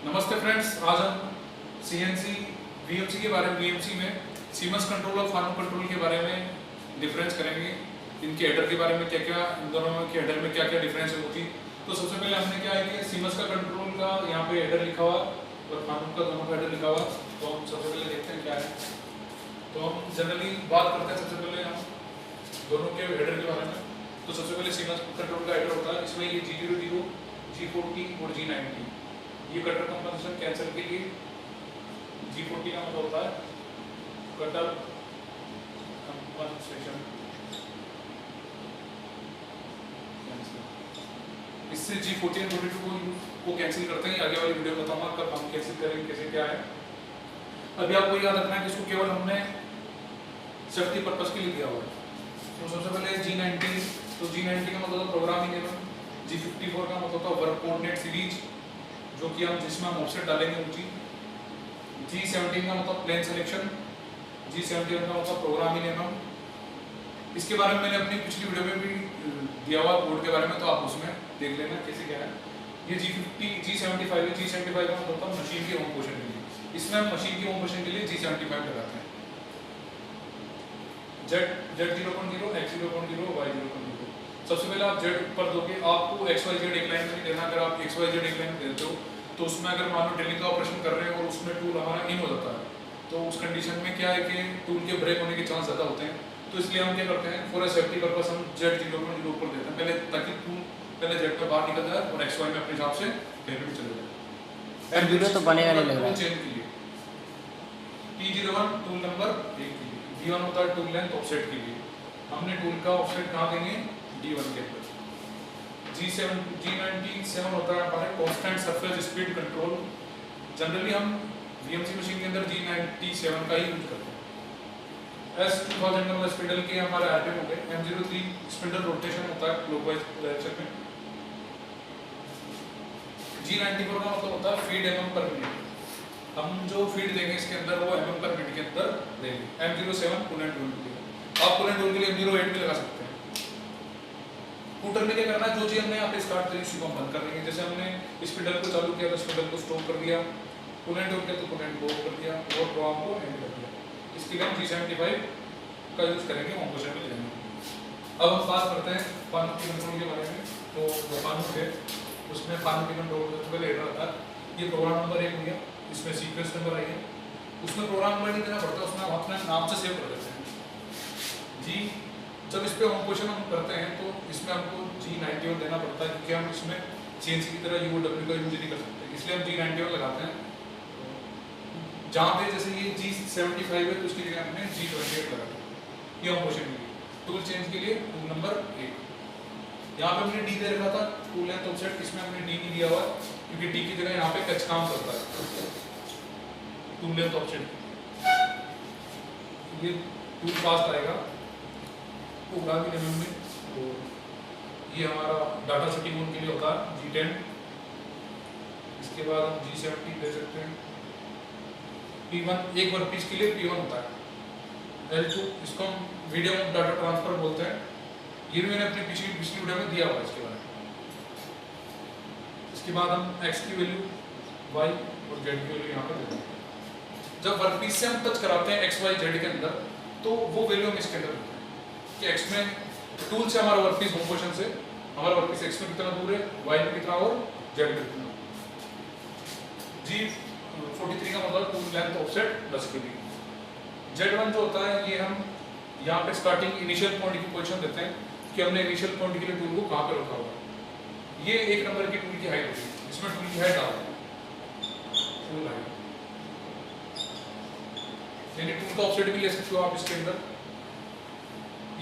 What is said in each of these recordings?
नमस्ते फ्रेंड्स, आज हम सीएनसी वीएमसी के बारे में वीएमसी में सीमस कंट्रोल और फार्म कंट्रोल के बारे में डिफरेंस करेंगे। इनके हेडर के बारे में क्या क्या, इन दोनों के हेडर में क्या क्या डिफरेंस होती। तो सबसे पहले हमने क्या है कि सीमस का कंट्रोल का यहाँ पे हेडर लिखा हुआ और फार्म का दोनों का हेडर लिखा हुआ। तो हम सबसे पहले देखते हैं क्या है। तो हम जनरली बात करते हैं सबसे पहले हम दोनों के हेडर के बारे में। तो सबसे पहले सीमस कंट्रोल का हेडर होता है, इसमें ये G00, G40 और G90 ये कटर कंपनसेशन कैंसिल के लिए। G40 का मतलब होता है कटर कंपनसेशन, इससे G40 और G42 को कैंसिल करते हैं। आगे वाली वीडियो में बताऊंगा कब हम कैंसिल करेंगे, कैसे क्या है। अभी आपको याद रखना है कि इसको केवल हमने सेफ्टी पर्पस के लिए दिया हुआ है। तो सबसे पहले G90, तो G90 का मतलब प्रोग्रामिंग एवं G54 का मतलब होता है वर्क कोऑर्डिनेट सीरीज, जो कि हम जिसमें हम ऑफसेट डालेंगे ऊंची। G17 का मतलब प्लेन सिलेक्शन, G71 का मतलब प्रोग्रामिंग एवं। इसके बारे में मैंने अपनी पिछली वीडियो में भी दिया हुआ बोर्ड के बारे में, तो आप उसमें देख लेना कैसे क्या है। ये G75 है। G75 का मतलब होता है मशीन की होम पोजीशन के लिए। इसमें हम मशीन की होम पोजीशन के लिए G75 लगाते हैं। Z0.0, X0.0, Y0.0। सबसे पहले आप Z पर दोगे, आपको XYZ एक लाइन में नहीं देना। अगर आप XYZ एक लाइन में देते हो तो उसमें अगर मान लो ड्रिलिंग का ऑपरेशन कर रहे हैं और उसमें टूल हमारा इन हो जाता है, तो उस कंडीशन में क्या है कि टूल के ब्रेक होने के चांस ज़्यादा होते हैं। तो इसलिए हम क्या करते हैं, फॉर सेफ्टी पर्पस हम Z0.0 पर देते हैं पहले, ताकि टूल पहले Z पर बाहर निकल जाए और XY में अपने हिसाब से कहीं भी चले जाए। वीडियो तो बनेगा नहीं लग रहा है। चेंज के लिए T01 टूल नंबर 1 के लिए, D1 होता है टूल लेंथ ऑफसेट के लिए। हमने टूल का ऑफसेट कहाँ देंगे, D1 के ऊपर। G97 होता है हमारे constant surface speed control. Generally हम वीएमसी मशीन के अंदर G97 का ही यूज करते हैं। S2000 का मतलब स्पिंडल के हमारे आरपीएम हो गए। M03 स्पिंडल रोटेशन होता है क्लॉकवाइज डायरेक्शन में। G94 का मतलब होता है फीड mm पर मिनट। हम जो फीड देंगे इसके अंदर वो mm पर मिनट के अंदर देंगे। M07 कूलेंट रोल के लिए, आप कूलेंट रोल के लिए M08 भी लगा सकते हैं। फूटर में क्या करना है, जो चीज हमने यहाँ पे स्टार्ट करी उसी को हम बंद कर देंगे। जैसे हमने स्पिंडल को चालू किया तो स्पिंडल को स्टॉप कर दिया, कूलेंट हो गया तो कूलेंट को ऑफ कर दिया और प्रोग्राम को एंड कर दिया। इसके लिए हम G75 का यूज करेंगे होम पोजीशन में लेने। अब हम बात करते हैं फार्म की कंट्रोल के बारे में। तो जो फार्म है उसमें फार्म की कंट्रोल सबसे पहले हेडर आता है। ये प्रोग्राम नंबर 1 हो गया, इसमें सीक्वेंस नंबर आई है। उसमें प्रोग्राम नंबर नहीं देना पड़ता, उसमें हम अपने नाम से सेव कर देते हैं। जी जब इस पे होम पोजीशन हम करते हैं तो इसमें हमको G91 देना पड़ता है, क्योंकि हम इसमें CNC की तरह UOW का यूज नहीं कर सकते, इसलिए हम G91 लगाते हैं। जहाँ पे जैसे ये G75 है तो उसकी जगह हमने G28 लगा दिया। ये होम पोजीशन के लिए। टूल चेंज के लिए टूल नंबर 1। यहाँ पे हमने D दे रखा था टूल लेंथ ऑफसेट, इसमें हमने D नहीं दिया हुआ क्योंकि D की जगह यहाँ पे कच काम करता है टूल लेंथ ऑफसेट। ये टूल फास्ट आएगा प्रोग्रामिंग एमएम में। तो ये हमारा डाटा सेटिंग मोड के लिए होता है G10। इसके बाद हम G70 दे सकते हैं। P1 एक वर्क पीस के लिए P1 होता है। L2 इसको हम मीडियम ऑफ डाटा ट्रांसफर बोलते हैं। ये भी मैंने अपनी पिछली वीडियो में दिया हुआ है इसके बारे में। इसके बाद हम X की वैल्यू Y और Z की वैल्यू यहाँ पर देते हैं। जब वर्क पीस से हम टच कराते हैं X Y Z के अंदर तो वो वैल्यू हम इसके अंदर कि X में टूल से हमारा वर्कपीस होम पोजीशन से हमारा वर्कपीस X में कितना दूर है, Y में कितना और Z में कितना। G43 का मतलब टूल लेंथ ऑफसेट 10 के लिए। Z1 जो होता है ये हम यहाँ पे स्टार्टिंग इनिशियल पॉइंट की पोजीशन देते हैं कि हमने इनिशियल पॉइंट के लिए टूल को कहाँ पे रखा हुआ है। ये 1 नंबर की टूल की हाइट होगी, इसमें टूल की हाइट डालते हैं टूल हाइट, यानी टूल का ऑफसेट भी ले सकते हो आप इसके अंदर।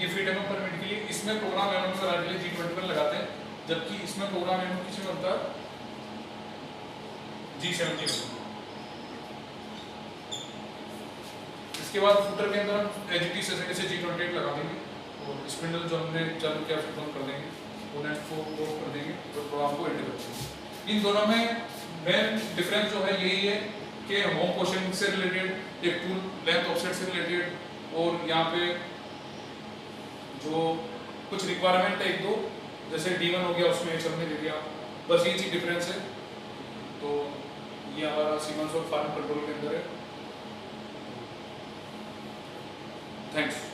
ये फीट mm पर मिनट के लिए। इसमें प्रोग्राम mm कराने के लिए G21 लगाते हैं, जबकि इसमें प्रोग्राम mm किसमें होता है, G70 में। इसके बाद फुटर के अंदर हम एजीटी से G28 लगा देंगे और स्पिंडल जो हमने चालू किया उसको बंद कर देंगे, कूलेंट को ऑफ कर देंगे और प्रोग्राम को एंड कर देंगे। इन दोनों में मेन डिफरेंस जो है यही है कि होम पोजीशन से रिलेटेड, एक टूल लेंथ ऑफसेट से रिलेटेड, और यहाँ पे जो कुछ रिक्वायरमेंट है 1-2, जैसे D1 हो गया उसमें एक हमने दे दिया, बस ये चीज डिफरेंस है। तो हमारा सीमेंस और फार्म कंट्रोल के अंदर है। थैंक्स।